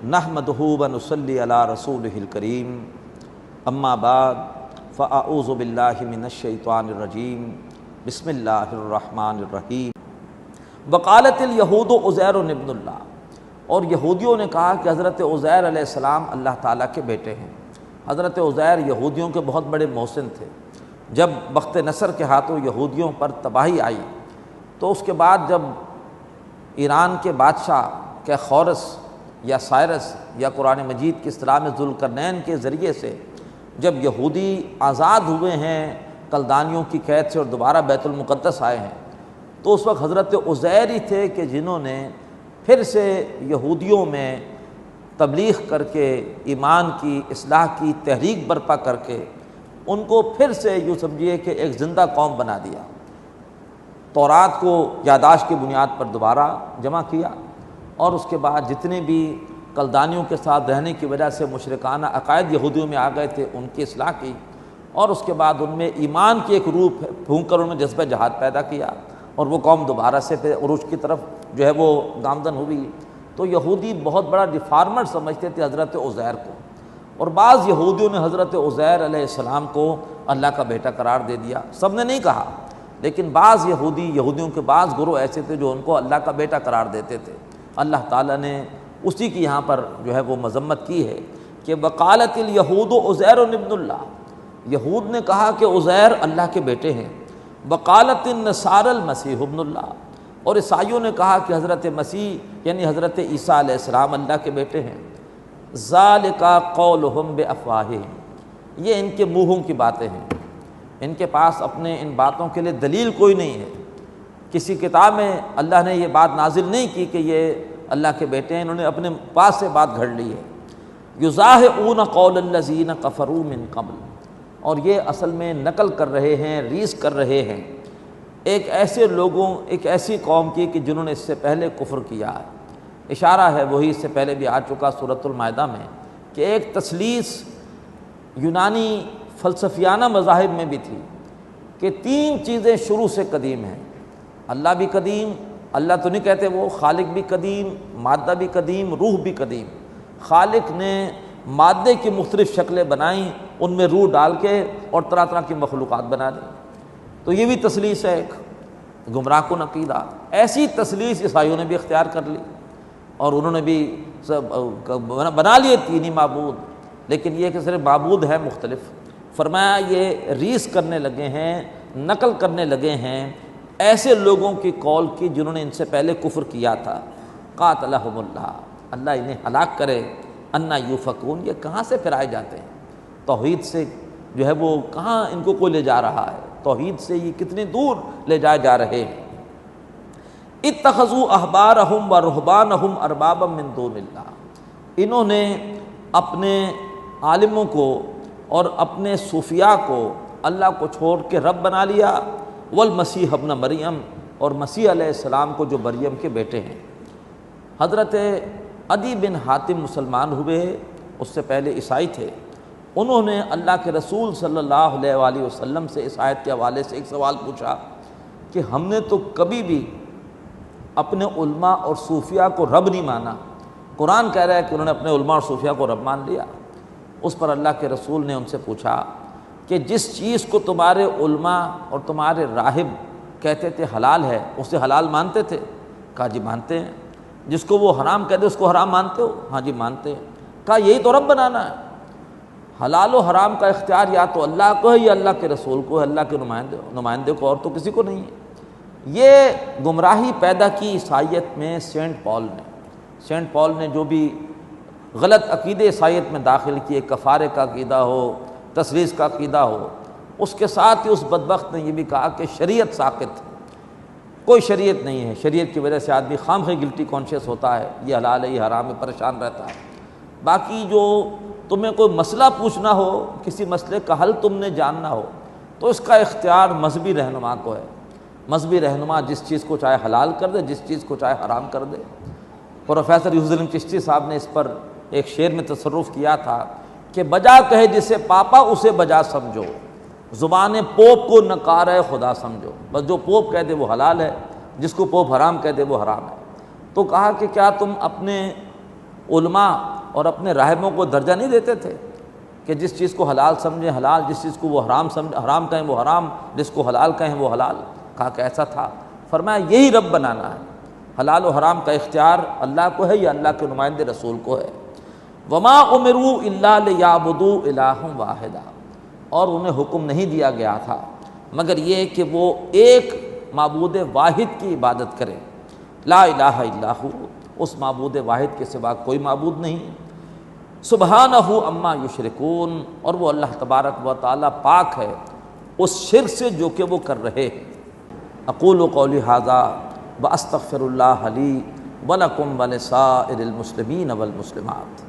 نحمدہ و نصلی علی رسولہ الکریم اما بعد فاعوذ باللہ من الشیطان الرجیم بسم اللہ الرحمن الرحیم وقالت الیہود عزیر ابن اللہ، اور یہودیوں نے کہا کہ حضرت عزیر علیہ السلام اللہ تعالیٰ کے بیٹے ہیں۔ حضرت عزیر یہودیوں کے بہت بڑے محسن تھے۔ جب بخت نصر کے ہاتھوں یہودیوں پر تباہی آئی تو اس کے بعد جب ایران کے بادشاہ کیا خورس یا سائرس یا قرآن مجید کی اصطلاح میں ذوالقرنین کے ذریعے سے جب یہودی آزاد ہوئے ہیں کلدانیوں کی قید سے اور دوبارہ بیت المقدس آئے ہیں، تو اس وقت حضرت عزیر ہی تھے کہ جنہوں نے پھر سے یہودیوں میں تبلیغ کر کے ایمان کی اصلاح کی تحریک برپا کر کے ان کو پھر سے یوں سمجھیے کہ ایک زندہ قوم بنا دیا۔ تورات کو یادداشت کی بنیاد پر دوبارہ جمع کیا، اور اس کے بعد جتنے بھی کلدانیوں کے ساتھ رہنے کی وجہ سے مشرکانہ عقائد یہودیوں میں آ گئے تھے ان کی اصلاح کی، اور اس کے بعد ان میں ایمان کی ایک روح پھونک کر ان میں جذبہ جہاد پیدا کیا، اور وہ قوم دوبارہ سے پھر عروج کی طرف جو ہے وہ گامزن ہوئی۔ تو یہودی بہت بڑا ریفارمر سمجھتے تھے حضرت عزیر کو، اور بعض یہودیوں نے حضرت عزیر علیہ السلام کو اللہ کا بیٹا قرار دے دیا۔ سب نے نہیں کہا، لیکن بعض یہودیوں کے بعض گروہ ایسے تھے جو ان کو اللہ کا بیٹا قرار دیتے تھے۔ اللہ تعالیٰ نے اسی کی یہاں پر جو ہے وہ مذمت کی ہے کہ وقالت الیہود عزیر ابن اللہ، یہود نے کہا کہ عزیر اللہ کے بیٹے ہیں۔ وقالت النصارى المسیح ابن اللہ، اور عیسائیوں نے کہا کہ حضرت مسیح یعنی حضرت عیسیٰ علیہ السلام اللہ کے بیٹے ہیں۔ ذالک قولہم بافواہہم، یہ ان کے منہوں کی باتیں ہیں، ان کے پاس اپنے ان باتوں کے لیے دلیل کوئی نہیں ہے۔ کسی کتاب میں اللہ نے یہ بات نازل نہیں کی کہ یہ اللہ کے بیٹے ہیں، انہوں نے اپنے پاس سے بات گھڑ لی ہے۔ یضاہئون قول الذین کفروا من قبل، اور یہ اصل میں نقل کر رہے ہیں، ریز کر رہے ہیں ایک ایسے لوگوں، ایک ایسی قوم کی کہ جنہوں نے اس سے پہلے کفر کیا ہے۔ اشارہ ہے وہی اس سے پہلے بھی آ چکا سورۃ المائدہ میں کہ ایک تثلیث یونانی فلسفیانہ مذاہب میں بھی تھی کہ تین چیزیں شروع سے قدیم ہیں۔ اللہ بھی قدیم، اللہ تو نہیں کہتے وہ، خالق بھی قدیم، مادہ بھی قدیم، روح بھی قدیم۔ خالق نے مادے کی مختلف شکلیں بنائیں، ان میں روح ڈال کے اور طرح طرح کی مخلوقات بنا دیں، تو یہ بھی تثلیث ہے ایک گمراہ کن عقیدہ۔ ایسی تثلیث عیسائیوں نے بھی اختیار کر لی، اور انہوں نے بھی بنا لیے تین ہی معبود، لیکن یہ کہ صرف معبود ہے مختلف۔ فرمایا یہ ریس کرنے لگے ہیں، نقل کرنے لگے ہیں ایسے لوگوں کی قول کی جنہوں نے ان سے پہلے کفر کیا تھا۔ قاتلہم اللہ، اللہ انہیں ہلاک کرے۔ انا یوفکون، یہ کہاں سے پھرائے جاتے ہیں؟ توحید سے جو ہے وہ کہاں ان کو کوئی لے جا رہا ہے؟ توحید سے یہ کتنے دور لے جائے جا رہے ہیں۔ اتخذوا احبارہم ورہبانہم اربابا من دون اللہ، انہوں نے اپنے عالموں کو اور اپنے صوفیاء کو اللہ کو چھوڑ کے رب بنا لیا، والمسیح ابن مریم، اور مسیح علیہ السلام کو جو مریم کے بیٹے ہیں۔ حضرت عدی بن حاتم مسلمان ہوئے، اس سے پہلے عیسائی تھے۔ انہوں نے اللہ کے رسول صلی اللہ علیہ وآلہ وسلم سے اس آیت کے حوالے سے ایک سوال پوچھا کہ ہم نے تو کبھی بھی اپنے علماء اور صوفیاء کو رب نہیں مانا، قرآن کہہ رہا ہے کہ انہوں نے اپنے علماء اور صوفیاء کو رب مان لیا۔ اس پر اللہ کے رسول نے ان سے پوچھا کہ جس چیز کو تمہارے علماء اور تمہارے راہب کہتے تھے حلال ہے، اسے حلال مانتے تھے؟ کہا جی مانتے ہیں۔ جس کو وہ حرام کہتے اس کو حرام مانتے ہو؟ ہاں جی مانتے ہیں۔ کہا یہی تو رب بنانا ہے، حلال و حرام کا اختیار یا تو اللہ کو ہے یا اللہ کے رسول کو ہے، اللہ کے نمائندے کو، اور تو کسی کو نہیں ہے۔ یہ گمراہی پیدا کی عیسائیت میں سینٹ پال نے جو بھی غلط عقیدے عیسائیت میں داخل کیے، کفارے کا عقیدہ ہو، تثلیث کا عقیدہ ہو، اس کے ساتھ ہی اس بدبخت نے یہ بھی کہا کہ شریعت ساقط، کوئی شریعت نہیں ہے، شریعت کی وجہ سے آدمی خواہ گلٹی کانشیس ہوتا ہے، یہ حلال ہے یہ حرام ہے، پریشان رہتا ہے۔ باقی جو تمہیں کوئی مسئلہ پوچھنا ہو، کسی مسئلے کا حل تم نے جاننا ہو، تو اس کا اختیار مذہبی رہنما کو ہے۔ مذہبی رہنما جس چیز کو چاہے حلال کر دے، جس چیز کو چاہے حرام کر دے۔ پروفیسر یوسف الدین چشتی صاحب نے اس پر ایک شعر میں تصرف کیا تھا کہ بجا کہے جسے پاپا اسے بجا سمجھو، زبان پوپ کو نکار خدا سمجھو۔ بس جو پوپ کہہ دے وہ حلال ہے، جس کو پوپ حرام کہہ دے وہ حرام ہے۔ تو کہا کہ کیا تم اپنے علماء اور اپنے راہبوں کو درجہ نہیں دیتے تھے کہ جس چیز کو حلال سمجھیں حلال، جس چیز کو وہ حرام کہیں وہ حرام، جس کو حلال کہیں وہ حلال؟ کہا کہ ایسا تھا۔ فرمایا یہی رب بنانا ہے، حلال و حرام کا اختیار اللہ کو ہے یا اللہ کے نمائندے رسول کو ہے۔ وما امروا الا لیعبدوا الہا واحدا، اور انہیں حکم نہیں دیا گیا تھا مگر یہ کہ وہ ایک معبود واحد کی عبادت کریں، لا الہ الا ہو، اس معبود واحد کے سوا کوئی معبود نہیں، سبحانہ عما یشرکون، اور وہ اللہ تبارک و تعالی پاک ہے اس شرک سے جو کہ وہ کر رہے ہیں۔ اقول قولی ھذا واستغفر اللہ لی ولکم ولسائر المسلمین والمسلمات۔